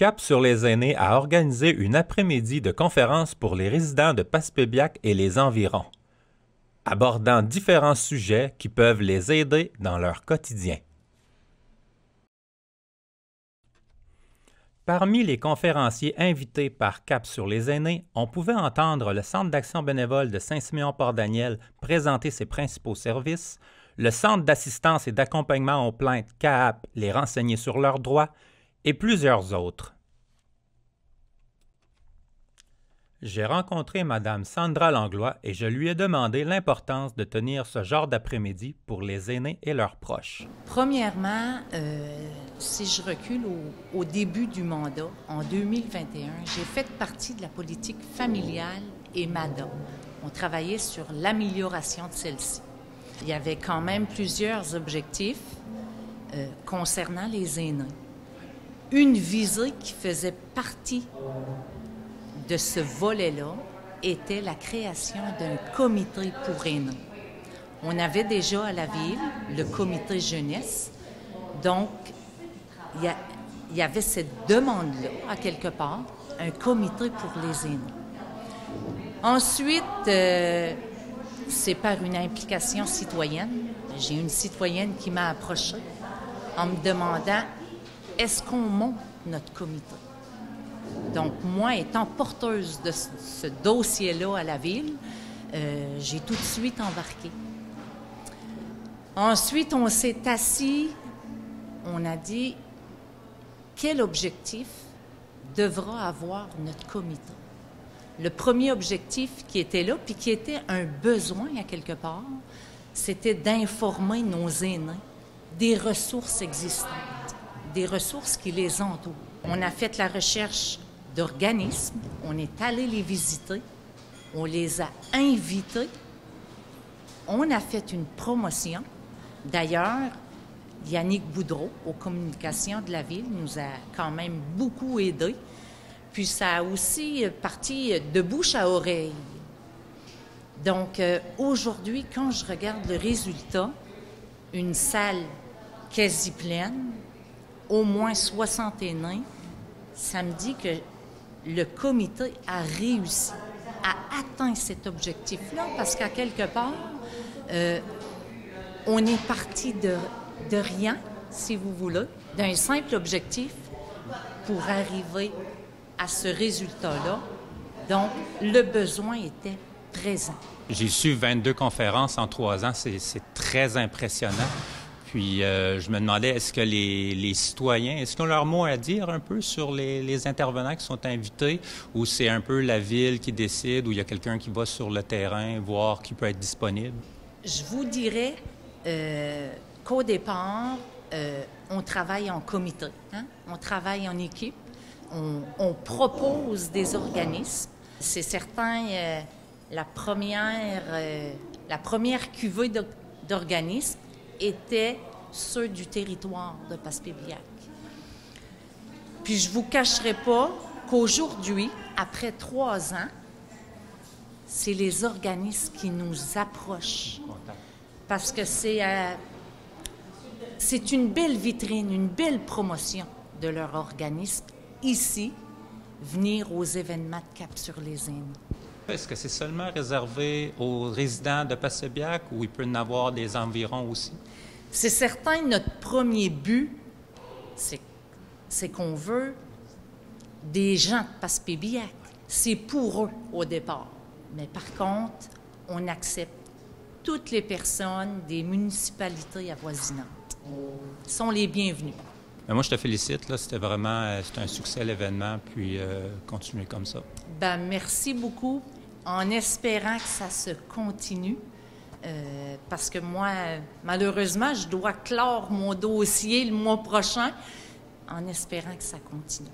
Cap sur les aînés a organisé une après-midi de conférence pour les résidents de Passepébiac et les environs, abordant différents sujets qui peuvent les aider dans leur quotidien. Parmi les conférenciers invités par Cap sur les aînés, on pouvait entendre le Centre d'action bénévole de Saint-Siméon-Port-Daniel présenter ses principaux services, le Centre d'assistance et d'accompagnement aux plaintes CAAP les renseigner sur leurs droits, et plusieurs autres. J'ai rencontré Mme Sandra Langlois et je lui ai demandé l'importance de tenir ce genre d'après-midi pour les aînés et leurs proches. Premièrement, si je recule au début du mandat, en 2021, j'ai fait partie de la politique familiale et MADA. On travaillait sur l'amélioration de celle-ci. Il y avait quand même plusieurs objectifs concernant les aînés. Une visée qui faisait partie de ce volet-là était la création d'un comité pour aînés. On avait déjà à la ville le comité jeunesse, donc il y avait cette demande-là, à quelque part, un comité pour les aînés. Ensuite, c'est par une implication citoyenne. J'ai une citoyenne qui m'a approchée en me demandant « Est-ce qu'on monte notre comité? » Donc, moi, étant porteuse de ce dossier-là à la ville, j'ai tout de suite embarqué. Ensuite, on s'est assis, on a dit quel objectif devra avoir notre comité. Le premier objectif qui était là, puis qui était un besoin à quelque part, c'était d'informer nos aînés des ressources existantes, des ressources qui les entourent. On a fait la recherche d'organismes, on est allé les visiter, on les a invités, on a fait une promotion. D'ailleurs, Yannick Boudreau, aux communications de la ville, nous a quand même beaucoup aidés. Puis ça a aussi parti de bouche à oreille. Donc, aujourd'hui, quand je regarde le résultat, une salle quasi pleine, au moins 60 aînés, ça me dit que le comité a réussi à atteindre cet objectif-là, parce qu'à quelque part, on est parti de rien, si vous voulez, d'un simple objectif pour arriver à ce résultat-là. Donc, le besoin était présent. J'ai su 22 conférences en 3 ans, c'est très impressionnant. Puis, je me demandais, est-ce que les citoyens, est-ce qu'ils ont leur mot à dire un peu sur les intervenants qui sont invités, ou c'est un peu la ville qui décide, ou il y a quelqu'un qui va sur le terrain voir qui peut être disponible? Je vous dirais qu'au départ, on travaille en comité, hein? On travaille en équipe, on propose des organismes. C'est certain, la première cuvée d'organismes étaient ceux du territoire de Passepébiac. Puis je ne vous cacherai pas qu'aujourd'hui, après 3 ans, c'est les organismes qui nous approchent. Parce que c'est une belle vitrine, une belle promotion de leur organisme ici, venir aux événements de Cap sur les aînés. Est-ce que c'est seulement réservé aux résidents de Passepébiac ou il peut y en avoir des environs aussi? C'est certain, notre premier but, c'est qu'on veut des gens de Passepébiac. C'est pour eux au départ. Mais par contre, on accepte toutes les personnes des municipalités avoisinantes. Ils sont les bienvenus. Mais moi, je te félicite. Là, c'était un succès l'événement, puis continuez comme ça. Ben, merci beaucoup, en espérant que ça se continue. Parce que moi, malheureusement, je dois clore mon dossier le mois prochain en espérant que ça continue.